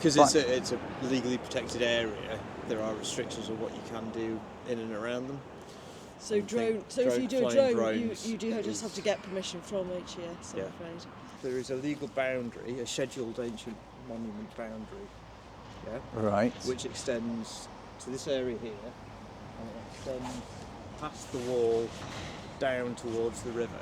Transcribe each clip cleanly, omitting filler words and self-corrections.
Because it's a legally protected area, there are restrictions on what you can do in and around them. So if you do a drone, you do just have to get permission from HES, I'm afraid. There is a legal boundary, a scheduled ancient monument boundary, right, which extends to this area here, and it extends past the wall down towards the river.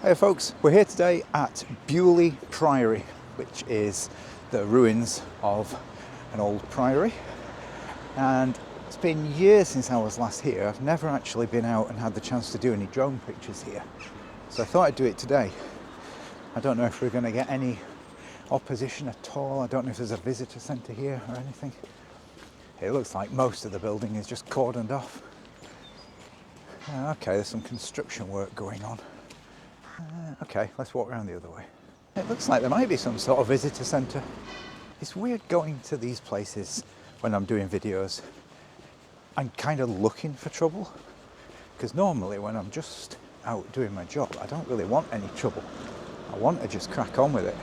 Hey folks, we're here today at Bewley Priory, which is the ruins of an old priory, and it's been years since I was last here. I've never actually been out and had the chance to do any drone pictures here, so I thought I'd do it today. I don't know if we're going to get any opposition at all. I don't know if there's a visitor centre here or anything. It looks like most of the building is just cordoned off. Okay, there's some construction work going on. Okay, let's walk around the other way. It looks like there might be some sort of visitor centre. It's weird going to these places when I'm doing videos and kind of looking for trouble, because normally when I'm just out doing my job, I don't really want any trouble. I want to just crack on with it.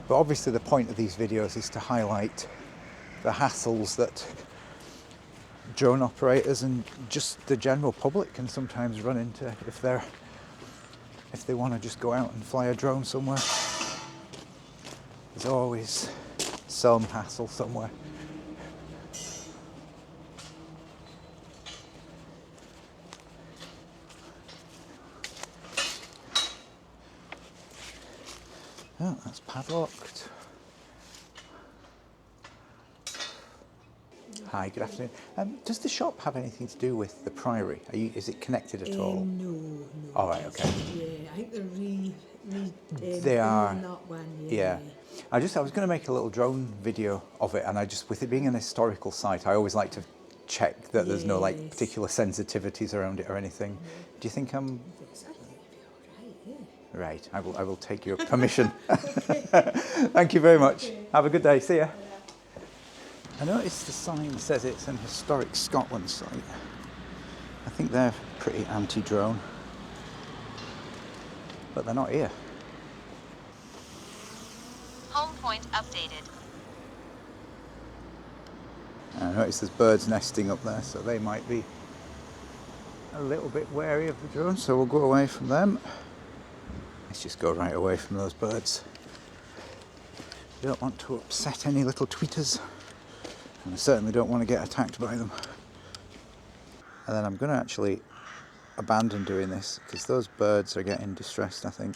But obviously the point of these videos is to highlight the hassles that drone operators and just the general public can sometimes run into if they want to just go out and fly a drone somewhere. There's always some hassle somewhere. Oh, that's padlocked. Hi, good afternoon. Does the shop have anything to do with the priory? Is it connected at all? No. All right, okay. Yeah, I think they're They are. that one. Yeah. I was going to make a little drone video of it, and with it being an historical site, I always like to check that there's no like particular sensitivities around it or anything. Do you think I'm? Right, I will take your permission. Thank you very much. Have a good day. See ya. I noticed the sign says it's an historic Scotland site. I think they're pretty anti-drone, but they're not here. Home point updated. I noticed there's birds nesting up there, so they might be a little bit wary of the drone, so we'll go away from them. Let's just go right away from those birds. We don't want to upset any little tweeters, and I certainly don't want to get attacked by them. And then I'm going to actually abandon doing this because those birds are getting distressed, I think.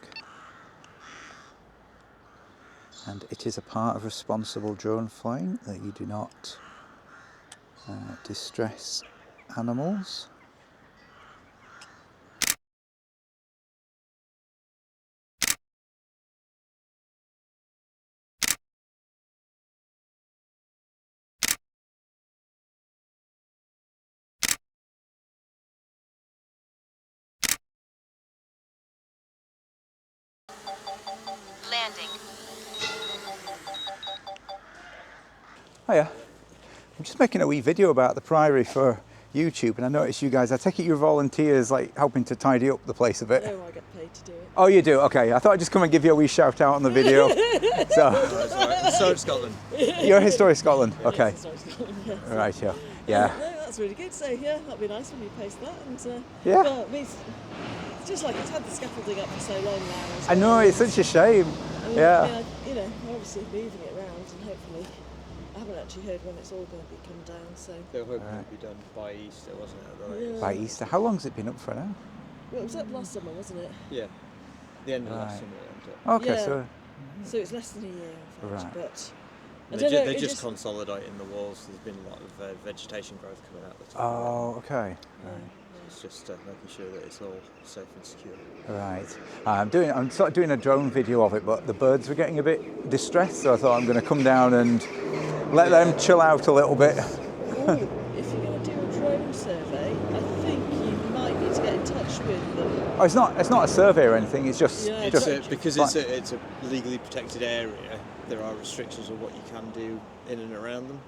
And it is a part of responsible drone flying that you do not distress animals. Landing. Hiya. I'm just making a wee video about the priory for YouTube, and I noticed you guys, I take it you're volunteers like helping to tidy up the place a bit. No, I get paid to do it. Oh, you do? Okay. I thought I'd just come and give you a wee shout out on the video. So, Historic Scotland. you're Historic Scotland? Okay. Historic Scotland, yeah. Right, yeah. No, that's really good. So yeah, that'd be nice when you post that. And Yeah. well, it means it's just like it's had the scaffolding up for so long now. I know, it's such a shame. Yeah. You know, we're obviously moving it around, and hopefully, I haven't actually heard when it's all going to be come down. So They were hoping it would be done by Easter, wasn't it? At the latest? By Easter. How long's it been up for now? well, it was up last summer, wasn't it? Yeah. The end of last Right. summer. Wasn't it? Okay, Yeah. so So it's less than a year, in fact. Right. But I And don't know. they're it just consolidating the walls. There's been a lot of vegetation growth coming out the top. oh, okay. It's just making sure that it's all safe and secure. Right. I'm sort of doing a drone video of it, but the birds were getting a bit distressed, so I thought I'm going to come down and let them chill out a little bit. Ooh, if you're going to do a drone survey, I think you might need to get in touch with them. Oh, it's not a survey or anything. It's just Yeah, Because it's a legally protected area, there are restrictions on what you can do in and around them.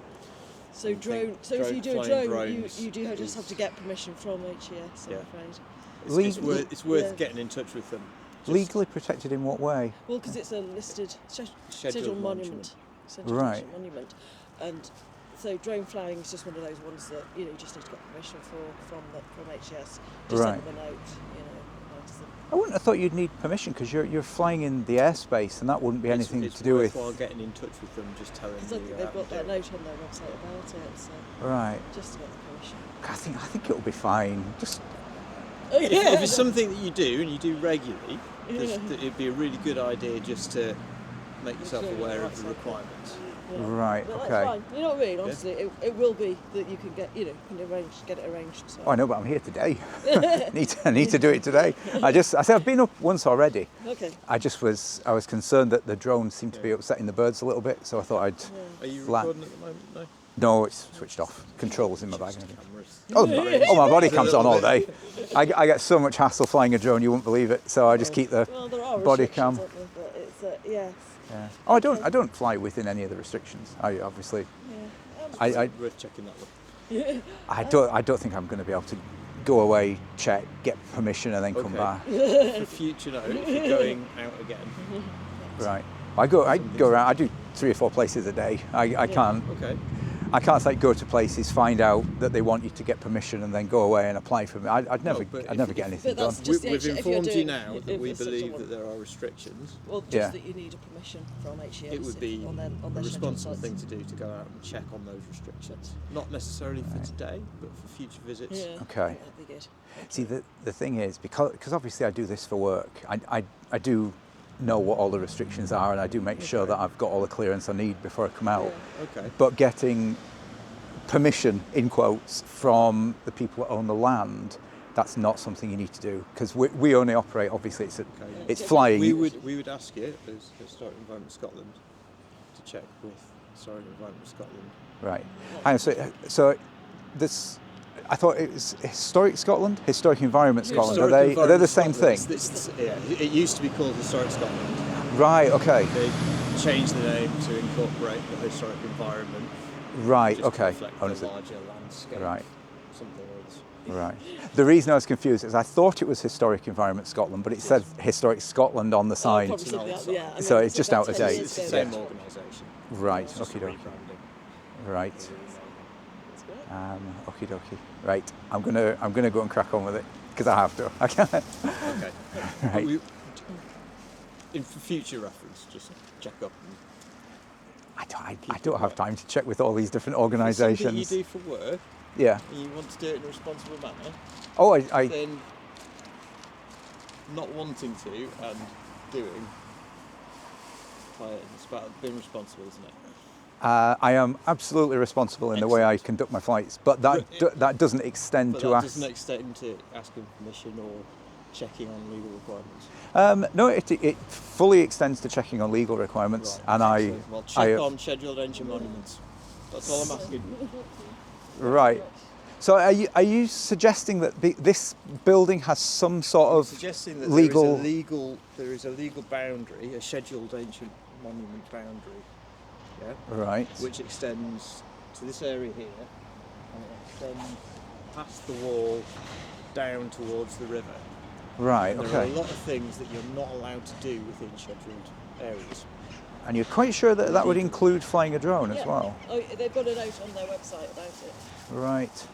So if you do a flying drone, drones you do just have to get permission from HES, I'm Yeah. afraid. It's worth getting in touch with them Legally protected in what way? Well, because it's a listed Scheduled monument. Scheduled Right. national monument, and so drone flying is just one of those ones that you just need to get permission from HES. Just Right. send them a note, notice them. I wouldn't have thought you'd need permission because you're flying in the airspace, and that wouldn't be anything it's to do with. worthwhile getting in touch with them, just telling Because I you think how they've got to that do it. note on their website about it, so Right. just to get the permission. I think it'll be fine. Just Oh, If it's something that you do and you do regularly, it'd be a really good idea just to make yourself aware of the requirements. right. But Okay. that's fine. You know what I mean? Honestly, it will be that you can get, get it arranged. So. Oh, I know, but I'm here today. I need to do it today. I said I've been up once already. Okay. I was concerned that the drone seemed to be upsetting the birds a little bit, so I thought I'd. Are you Flat. recording at the moment? No. No, it's switched off. Controls in my bag and everything. Cameras. Oh, my body cam's on all day. I get so much hassle flying a drone, you wouldn't believe it. So I just keep the Well, there are body restrictions, cam. aren't there? But it's yes. Yeah. Oh, I don't fly within any of the restrictions. I obviously. Yeah. Worth checking that one. I don't think I'm going to be able to go away, check, get permission, and then come back. For future note, if you're going out again. Right. I go around. I do 3 or 4 places a day. I can't. Okay. I can't go to places, find out that they want you to get permission, and then go away and apply for it. I'd never get anything But done. that's just We've if you're informed you doing- now that if we it's such a believe one. that there are restrictions. Well, just Yeah. that you need a permission from HES. It would be on their a scheduled responsible sites. thing to do to go out and check on those restrictions. Not necessarily for today, but for future visits. Yeah. Okay. That'd be good. See, the thing is, because obviously I do this for work, I do know what all the restrictions are, and I do make sure that I've got all the clearance I need before I come out. Okay. But getting permission, in quotes, from the people that own the land, that's not something you need to do, because we only operate, obviously, it's flying. We would ask you, as Historic Environment Scotland, to check with Historic Environment Scotland. Right. Hang on, so this, I thought it was Historic Scotland, Historic Environment Scotland. Historic Are they Environment the same thing? Scotland, it used to be called Historic Scotland. Right. Okay. They changed the name to incorporate the historic environment. Right. Just to Okay. reflect the larger landscape. Right. Something else. Right. The reason I was confused is I thought it was Historic Environment Scotland, but it said Historic Scotland on the sign. Probably said that, yeah. I So mean, it's just about out of 10 date. years It's the ago. same organisation. Right. It's just Okie a dokie. rebranding. Right. That's great. Okie dokie. Right. I'm gonna go and crack on with it because I have to. I can't. Okay. Right. For future reference, just check up. I don't have time to check with all these different If it's something organisations. you do for work, Yeah. and you want to do it in a responsible manner, Oh, I then not wanting to and doing, it's about being responsible, isn't it? I am absolutely responsible in the way I conduct my flights, but that doesn't extend But to that ask. doesn't extend to asking permission or checking on legal requirements. No, it fully extends to checking on legal requirements, Right, and excellent. Well, check I on scheduled engine monuments. That's all I'm asking. right. So are you suggesting that this building has some sort of Suggesting that legal? there is a legal boundary, a scheduled ancient monument boundary, yeah, Right. which extends to this area here, and it extends past the wall down towards the river. Right. And there are a Okay. lot of things that you're not allowed to do within scheduled areas. And you're quite sure that that would include flying a drone as Yeah. well? Oh, they've got a note on their website about it. Right. So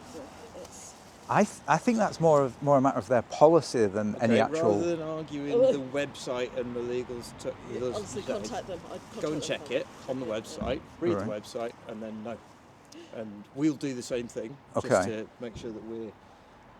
it's, I think that's more a matter of their policy than any Okay, actual. Rather than arguing Oh, well- the website and the legals with us honestly, today, contact them. I'd contact go and them check about it on the website, read Right. the website, and then know. And we'll do the same thing, just Okay. to make sure that we're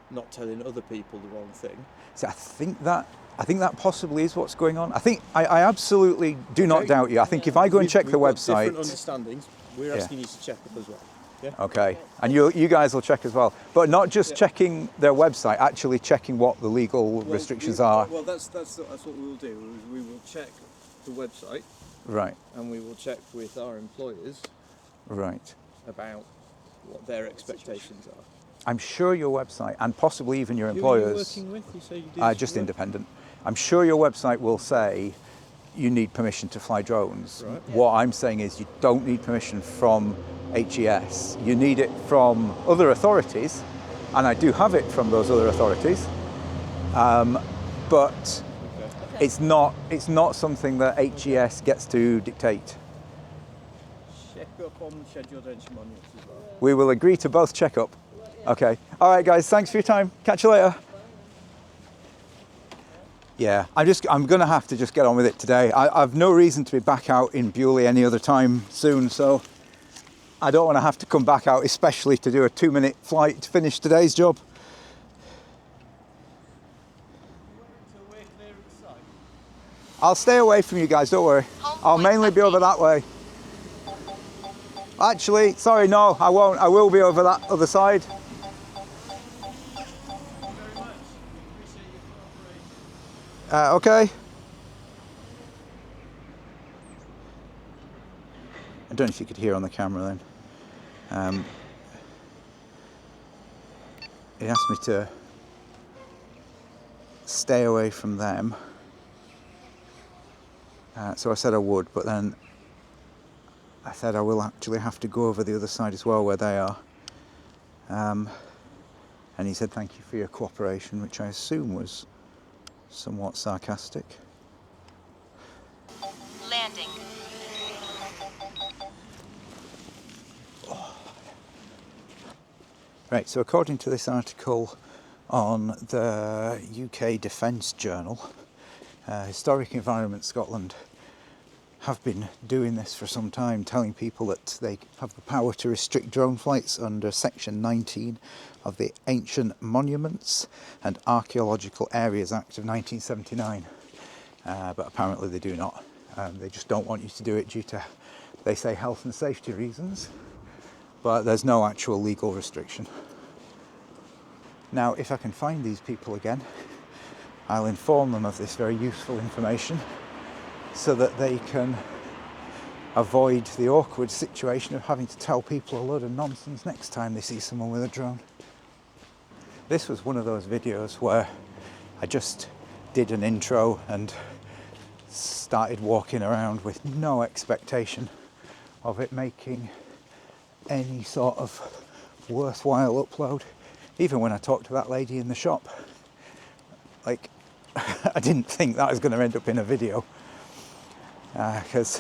not telling other people the wrong thing. See, I think that possibly is what's going on. I absolutely do not Okay. doubt you. I think if I go and check the We've got different website, understandings. We're Yeah. asking you to check up as well. Yeah. okay, and you guys will check as well, but not just checking their website, actually checking what the legal restrictions are. Well, that's what we will do. We will check the website, Right, and we will check with our employers right. about what their expectations are. I'm sure your website, and possibly even your Who are you employers, working with? You say you do just this work? independent. I'm sure your website will say you need permission to fly drones. Right. What I'm saying is you don't need permission from HES. You need it from other authorities, and I do have it from those other authorities. But Okay. It's not something that HES gets to dictate. Check up on scheduled entry monuments as well. We will agree to both check up. Okay. All right, guys. Thanks for your time. Catch you later. Yeah, I'm going to have to just get on with it today. I've no reason to be back out in Bewley any other time soon, so I don't want to have to come back out, especially to do a 2-minute flight to finish today's job. I'll stay away from you guys, don't worry. I'll mainly be over that way. Actually, sorry, no, I won't. I will be over that other side. Okay. I don't know if you could hear on the camera then. He asked me to stay away from them. So I said I would, but then I said I will actually have to go over the other side as well where they are. And he said thank you for your cooperation, which I assume was somewhat sarcastic. Landing. Right, so according to this article on the UK Defence Journal, Historic Environment Scotland have been doing this for some time, telling people that they have the power to restrict drone flights under Section 19 of the Ancient Monuments and Archaeological Areas Act of 1979. But apparently they do not. They just don't want you to do it due to, they say, health and safety reasons, but there's no actual legal restriction. Now, if I can find these people again, I'll inform them of this very useful information so that they can avoid the awkward situation of having to tell people a load of nonsense next time they see someone with a drone. This was one of those videos where I just did an intro and started walking around with no expectation of it making any sort of worthwhile upload. Even when I talked to that lady in the shop, like, I didn't think that was going to end up in a video, because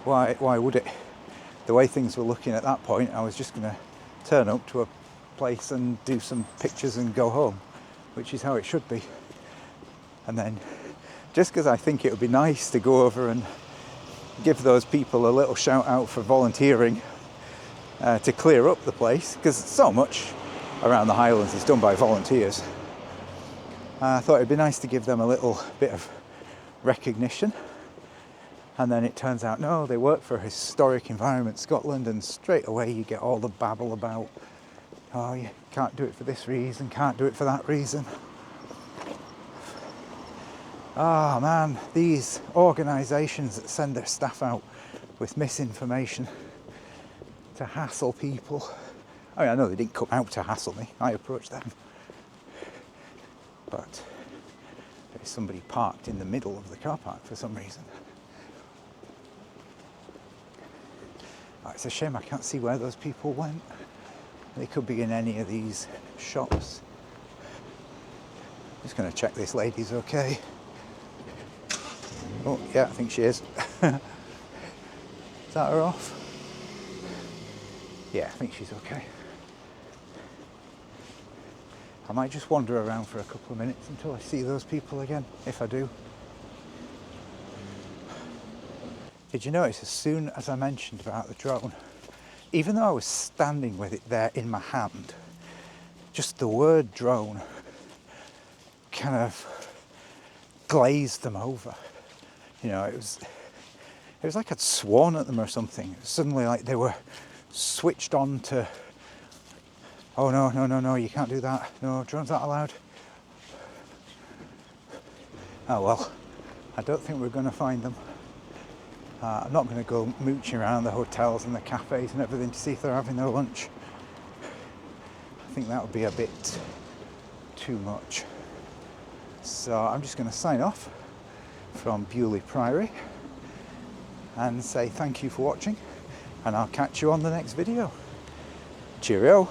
why would it? The way things were looking at that point, I was just going to turn up to a place and do some pictures and go home, which is how it should be. And then, just because I think it would be nice to go over and give those people a little shout out for volunteering to clear up the place, because so much around the Highlands is done by volunteers. I thought it'd be nice to give them a little bit of recognition. And then it turns out, no, they work for Historic Environment Scotland, and straight away you get all the babble about, oh, you can't do it for this reason, can't do it for that reason. Ah, man, these organisations that send their staff out with misinformation to hassle people. I mean, I know they didn't come out to hassle me, I approached them. But there's somebody parked in the middle of the car park for some reason. Oh, it's a shame I can't see where those people went. They could be in any of these shops. Just going to check this lady's okay. Oh, yeah, I think she is. Is that her off? Yeah, I think she's okay. I might just wander around for a couple of minutes until I see those people again, if I do. Did you notice, as soon as I mentioned about the drone, even though I was standing with it there in my hand, just the word drone kind of glazed them over. You know, it was like I'd sworn at them or something. It was suddenly like they were switched on to, oh no, you can't do that. No, drones aren't allowed. Oh well, I don't think we're going to find them. I'm not going to go mooching around the hotels and the cafes and everything to see if they're having their lunch. I think that would be a bit too much. So I'm just going to sign off from Bewley Priory and say thank you for watching, and I'll catch you on the next video. Cheerio.